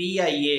PIA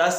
10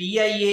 PIA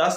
10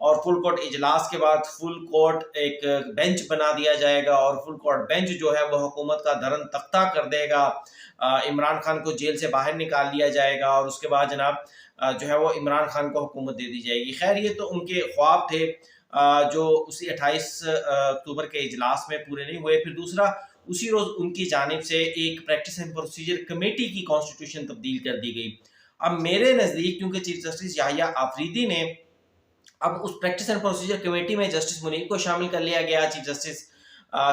اور full court اجلاس کے بعد فل کورٹ ایک بینچ بنا دیا جائے گا اور فل کورٹ بینچ جو ہے وہ حکومت کا دھرن تختہ کر دے گا. عمران خان کو جیل سے باہر نکال لیا جائے گا اور اس کے بعد جناب جو ہے وہ عمران خان کو حکومت دے دی جائے گی. خیر یہ تو ان کے خواب تھے جو اسی 28 اکتوبر کے اجلاس میں پورے نہیں ہوئے. پھر دوسرا اسی روز ان کی جانب سے ایک پریکٹس اینڈ پروسیجر کمیٹی کی کانسٹیٹیوشن تبدیل کر دی گئی. اب میرے نزدیک کیونکہ چیف جسٹس یحییٰ آفریدی نے اب اس پریکٹس اینڈ پروسیجر کمیٹی میں جسٹس منیب کو شامل کر لیا گیا. چیف جسٹس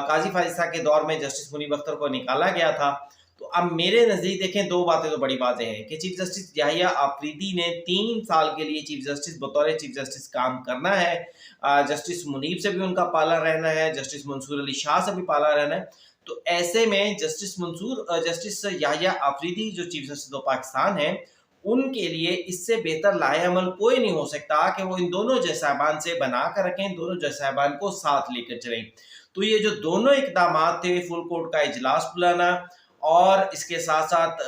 قاضی فائز صاحب کے دور میں جسٹس منیب اختر کو نکالا گیا تھا. تو اب میرے نزدیک دیکھیں دو باتیں تو بڑی واضح ہیں کہ چیف جسٹس یحییٰ آفریدی نے 3 سال کے لیے چیف جسٹس بطور چیف جسٹس کام کرنا ہے. جسٹس منیب سے بھی ان کا پالا رہنا ہے, جسٹس منصور علی شاہ سے بھی پالا رہنا ہے. تو ایسے میں جسٹس یحییٰ آفریدی جو چیف جسٹس آف پاکستان ہیں ان کے لیے اس سے بہتر لاہے عمل کوئی نہیں ہو سکتا کہ وہ ان دونوں جج صاحبان سے بنا کر رکھیں, دونوں جج صاحبان کو ساتھ لے کر چلیں. تو یہ جو دونوں اقدامات تھے, فل کورٹ کا اجلاس بلانا اور اس کے ساتھ ساتھ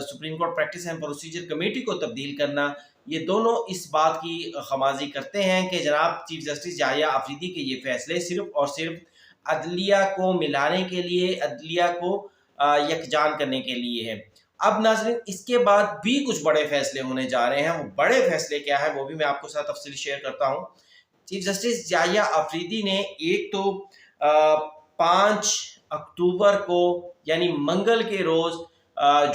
supreme court practice and procedure committee کو تبدیل کرنا, یہ دونوں اس بات کی خمازی کرتے ہیں کہ جناب چیف جسٹس یحییٰ آفریدی کے یہ فیصلے صرف اور صرف عدلیہ کو ملانے کے لیے, عدلیہ کو یکجان کرنے کے لیے ہے. اب ناظرین اس کے بعد بھی کچھ بڑے فیصلے ہونے جا رہے ہیں. وہ بڑے فیصلے کیا ہیں وہ بھی میں آپ کو ساتھ تفصیل شیئر کرتا ہوں. چیف جسٹس یحییٰ آفریدی نے ایک تو 5 اکتوبر کو یعنی منگل کے روز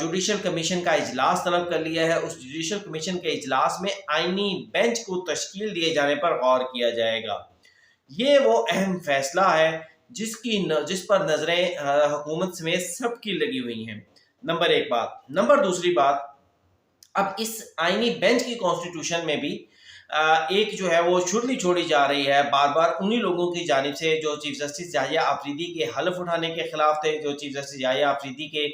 جوڈیشل کمیشن کا اجلاس طلب کر لیا ہے. اس جوڈیشل کمیشن کے اجلاس میں آئینی بینچ کو تشکیل دیے جانے پر غور کیا جائے گا. یہ وہ اہم فیصلہ ہے جس پر نظریں حکومت سمیت سب کی لگی ہوئی ہیں. نمبر 1 بات. نمبر دوسری بات, اب اس آئینی بینچ کی کانسٹیٹیوشن میں بھی ایک جو ہے وہ چھٹلی چھوڑی جا رہی ہے بار بار انہی لوگوں کی جانب سے جو چیف جسٹس یحییٰ آفریدی کے حلف اٹھانے کے خلاف تھے, جو چیف جسٹس یحییٰ آفریدی کے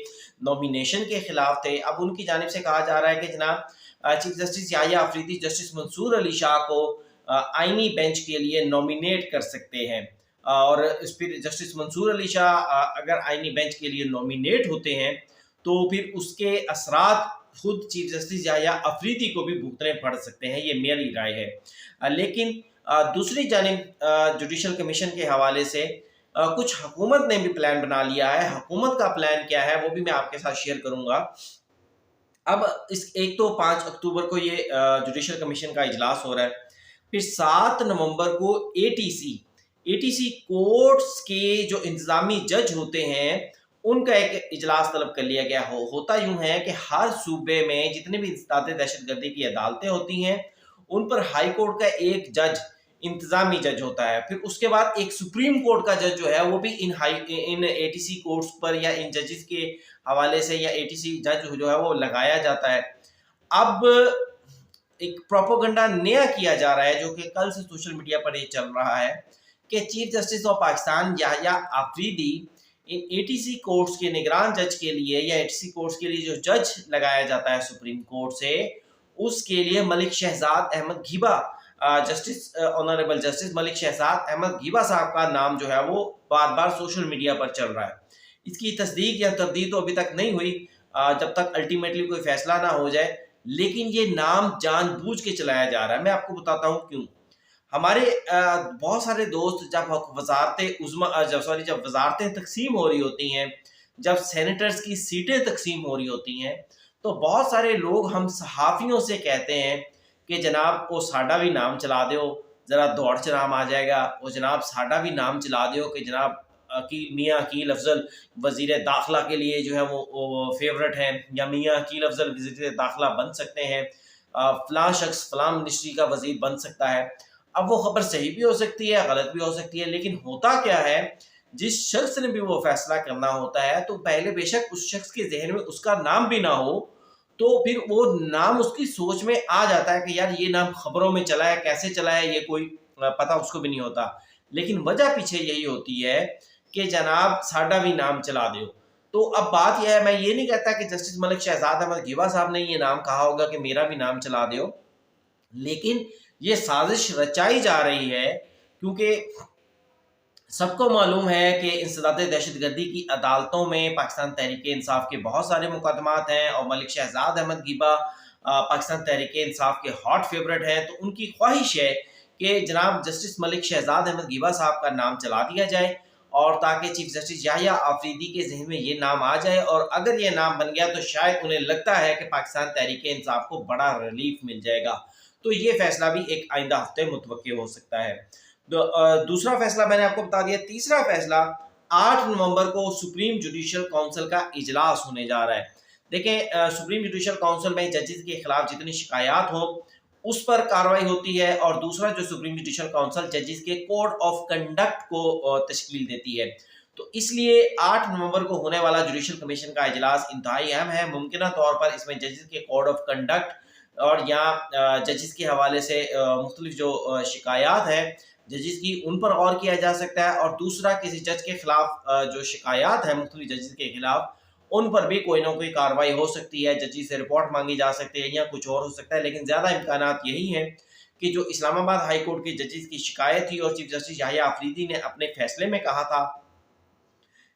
نومینیشن کے خلاف تھے. اب ان کی جانب سے کہا جا رہا ہے کہ جناب چیف جسٹس یحییٰ آفریدی جسٹس منصور علی شاہ کو آئینی بینچ کے لیے نومینیٹ کر سکتے ہیں, اور پھر جسٹس منصور علی شاہ اگر آئینی بینچ کے لیے نومینیٹ ہوتے ہیں تو پھر اس کے اثرات خود چیف جسٹس یحییٰ آفریدی کو بھی بھگتنے پڑ سکتے ہیں. یہ میری رائے ہے. لیکن دوسری جانب جوڈیشل کمیشن کے حوالے سے کچھ حکومت نے بھی پلان بنا لیا ہے. حکومت کا پلان کیا ہے وہ بھی میں آپ کے ساتھ شیئر کروں گا. اب ایک تو 5 اکتوبر کو یہ جوڈیشل کمیشن کا اجلاس ہو رہا ہے. پھر 7 نومبر کو اے ٹی سی کورٹس کے جو انتظامی جج ہوتے ہیں ان کا ایک اجلاس طلب کر لیا گیا. ہوتا یوں ہے کہ ہر صوبے میں جتنے بھی انسداد دہشت گردی کی عدالتیں ہوتی ہیں ان پر ہائی کورٹ کا ایک جج انتظامی جج ہوتا ہے. پھر اس کے بعد ایک سپریم کورٹ کا جج جو ہے وہ بھی ان اے ٹی سی کورٹس پر یا ان ججز کے حوالے سے یا اے ٹی سی جج جو ہے وہ لگایا جاتا ہے. اب ایک پروپیگنڈا نیا کیا جا رہا ہے جو کہ کل سے سوشل میڈیا پر یہ چل رہا ہے کہ chief justice of Pakistan Yahya Afridi ان اے ٹی سی کورٹس کے نگران جج کے لیے یا اے ٹی سی کورٹس کے لیے جو جج لگایا جاتا ہے سپریم کورٹ سے, اس کے لیے Malik Shahzad Ahmad Gheba, justice honourable justice Malik Shahzad Ahmad Gheba sahib کا نام جو ہے وہ بار بار سوشل میڈیا پر چل رہا ہے. اس کی تصدیق یا تردید تو ابھی تک نہیں ہوئی جب تک الٹیمیٹلی کوئی فیصلہ نہ ہو جائے, لیکن یہ نام جان بوجھ کے چلایا جا رہا ہے. میں آپ کو بتاتا ہوں کیوں. ہمارے بہت سارے دوست جب وزارتیں تقسیم ہو رہی ہوتی ہیں, جب سینیٹرز کی سیٹیں تقسیم ہو رہی ہوتی ہیں, تو بہت سارے لوگ ہم صحافیوں سے کہتے ہیں کہ جناب وہ ساڈا بھی نام چلا دیو, ذرا دوڑ چ نام آ جائے گا, وہ جناب ساڈا بھی نام چلا دیو کہ جناب میاں عقیل افضل وزیر داخلہ کے لیے جو ہے وہ فیورٹ ہیں, یا میاں عقیل افضل وزیر داخلہ بن سکتے ہیں, فلاں شخص فلاں منسٹری کا وزیر بن سکتا ہے. اب وہ خبر صحیح بھی ہو سکتی ہے, غلط بھی ہو سکتی ہے, لیکن ہوتا کیا ہے جس شخص نے بھی وہ فیصلہ کرنا ہوتا ہے تو پہلے بے شک اس شخص کے ذہن میں اس کا نام بھی نہ ہو تو پھر وہ نام اس کی سوچ میں آ جاتا ہے کہ یار یہ نام خبروں میں چلا ہے, کیسے چلا ہے یہ کوئی پتہ اس کو بھی نہیں ہوتا. لیکن وجہ پیچھے یہی ہوتی ہے کہ جناب ساڈا بھی نام چلا دیو. تو اب بات یہ ہے, میں یہ نہیں کہتا کہ جسٹس ملک شہزاد احمد گھیبا صاحب نے یہ نام کہا ہوگا کہ میرا بھی نام چلا دیو, لیکن یہ سازش رچائی جا رہی ہے کیونکہ سب کو معلوم ہے کہ انسداد دہشت گردی کی عدالتوں میں پاکستان تحریک انصاف کے بہت سارے مقدمات ہیں اور ملک شہزاد احمد گھیبا پاکستان تحریک انصاف کے ہاٹ فیورٹ ہیں. تو ان کی خواہش ہے کہ جناب جسٹس ملک شہزاد احمد گیبا صاحب کا نام چلا دیا جائے، اور تاکہ چیف جسٹس یحییٰ آفریدی کے ذہن میں یہ نام آ جائے، اور اگر یہ نام بن گیا تو شاید انہیں لگتا ہے کہ پاکستان تحریک انصاف کو بڑا ریلیف مل جائے گا۔ تو یہ فیصلہ بھی ایک آئندہ ہفتے متوقع ہو سکتا ہے۔ دوسرا فیصلہ میں نے آپ کو بتا دیا۔ تیسرا فیصلہ 8 نومبر کو سپریم جوڈیشل کونسل کا اجلاس ہونے جا رہا ہے۔ دیکھیں سپریم جوڈیشل کونسل میں ججز کے خلاف جتنی شکایات ہوں اس پر کارروائی ہوتی ہے، اور دوسرا جو سپریم جوڈیشل کونسل ججز کے کوڈ آف کنڈکٹ کو تشکیل دیتی ہے۔ تو اس لیے 8 نومبر کو ہونے والا جوڈیشل کمیشن کا اجلاس انتہائی اہم ہے۔ ممکنہ طور پر اس میں ججز کے کوڈ آف کنڈکٹ اور یا ججز کے حوالے سے مختلف جو شکایات ہیں ججز کی ان پر غور کیا جا سکتا ہے، اور دوسرا کسی جج کے خلاف جو شکایات ہیں مختلف ججز کے خلاف ان پر بھی کوئی نہ کوئی کارروائی ہو سکتی ہے، ججز سے رپورٹ مانگی جا سکتی ہے یا کچھ اور ہو سکتا ہے، لیکن زیادہ امکانات یہی ہیں کہ جو اسلام آباد ہائی کورٹ کے ججز کی شکایت تھی اور چیف جسٹس یحییٰ آفریدی نے اپنے فیصلے میں کہا تھا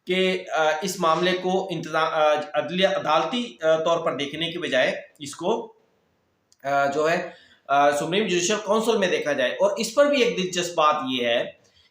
کہ اس معاملے کو عدالتی طور پر دیکھنے کے بجائے اس کو جو ہے سپریم جوڈیشل کونسل میں دیکھا جائے۔ اور اس پر بھی ایک دلچسپ بات یہ ہے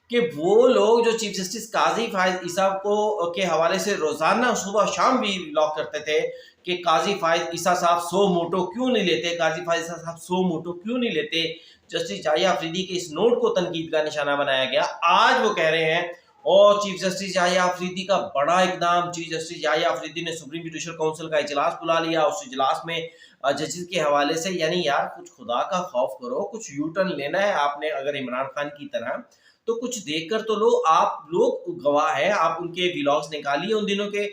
کہ وہ لوگ جو چیف جسٹس قاضی فائز عیسیٰ کو کے حوالے سے روزانہ صبح شام بھی بلاگ کرتے تھے کہ قاضی فائز عیسیٰ صاحب 100 موٹو کیوں نہیں لیتے، قاضی فائز عیسیٰ صاحب 100 موٹو کیوں نہیں لیتے، جسٹس یحییٰ آفریدی کے اس نوٹ کو تنقید کا نشانہ بنایا گیا۔ آج وہ کہہ رہے ہیں اور چیف جسٹس یحییٰ آفریدی کا بڑا اقدام، چیف جسٹس یحییٰ آفریدی نے سپریم جوڈیشل کونسل کا اجلاس بلا لیا، اس اجلاس میں ججز کے حوالے سے، یعنی یار کچھ خدا کا خوف کرو، کچھ یو ٹرن لینا ہے آپ نے اگر عمران خان کی طرح تو کچھ دیکھ کر تو لو۔ آپ لوگ گواہ ہیں، آپ ان کے ویلاگز نکالیے ان دنوں کے،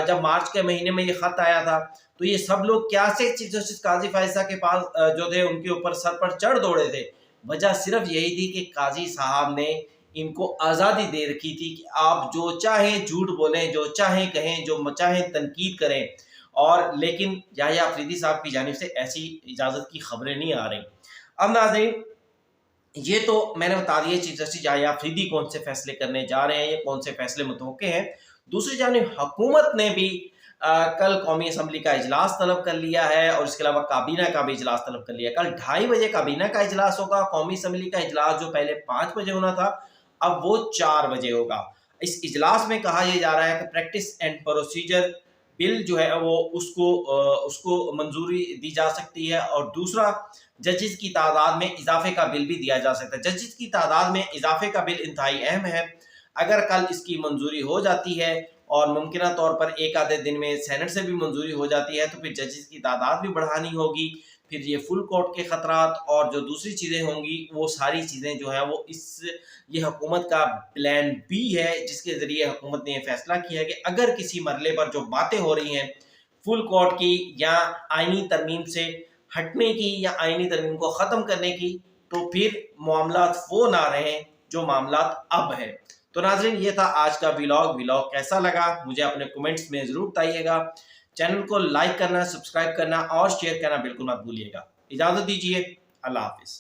جب مارچ کے مہینے میں یہ خط آیا تھا تو یہ سب لوگ کیا سے چیف جسٹس قاضی فائز عیسیٰ کے پاس جو تھے ان کے اوپر سر پر چڑھ دوڑے تھے۔ وجہ صرف یہی تھی کہ قاضی صاحب نے ان کو آزادی دے رکھی تھی کہ آپ جو چاہیں جھوٹ بولیں، جو چاہیں کہیں، جو چاہیں تنقید کریں، اور لیکن یحییٰ آفریدی صاحب کی جانب سے ایسی اجازت کی خبریں نہیں آ رہی۔ اب ناظرین یہ تو میں نے بتا دیا چیف جسٹس یحییٰ آفریدی کون سے فیصلے کرنے جا رہے ہیں، یہ کون سے فیصلے متوقع ہیں۔ دوسری جانب حکومت نے بھی کل قومی اسمبلی کا اجلاس طلب کر لیا ہے، اور اس کے علاوہ کابینہ کا بھی اجلاس طلب کر لیا۔ کل 2:30 بجے کابینہ کا اجلاس ہوگا۔ قومی اسمبلی کا اجلاس جو پہلے 5 بجے ہونا تھا اب وہ 4 بجے ہوگا۔ اس اجلاس میں کہا یہ جا رہا ہے کہ پریکٹس اینڈ پروسیجر بل جو ہے وہ اس کو منظوری دی جا سکتی ہے، اور دوسرا ججز کی تعداد میں اضافے کا بل بھی دیا جا سکتا ہے۔ ججز کی تعداد میں اضافے کا بل انتہائی اہم ہے۔ اگر کل اس کی منظوری ہو جاتی ہے اور ممکنہ طور پر ایک آدھے دن میں سینٹ سے بھی منظوری ہو جاتی ہے تو پھر ججز کی تعداد بھی بڑھانی ہوگی، پھر یہ فل کورٹ کے خطرات اور جو دوسری چیزیں ہوں گی وہ ساری چیزیں جو ہیں وہ یہ حکومت کا پلان بی ہے، جس کے ذریعے حکومت نے یہ فیصلہ کیا ہے کہ اگر کسی مرحلے پر جو باتیں ہو رہی ہیں فل کورٹ کی یا آئینی ترمیم سے ہٹنے کی یا آئینی ترمیم کو ختم کرنے کی، تو پھر معاملات وہ نہ رہیں جو معاملات اب ہے۔ تو ناظرین یہ تھا آج کا ویلاگ کیسا لگا مجھے اپنے کومنٹس میں ضرور بتائیے گا۔ چینل کو لائک کرنا، سبسکرائب کرنا اور شیئر کرنا بالکل مت بھولیے گا۔ اجازت دیجیے، اللہ حافظ۔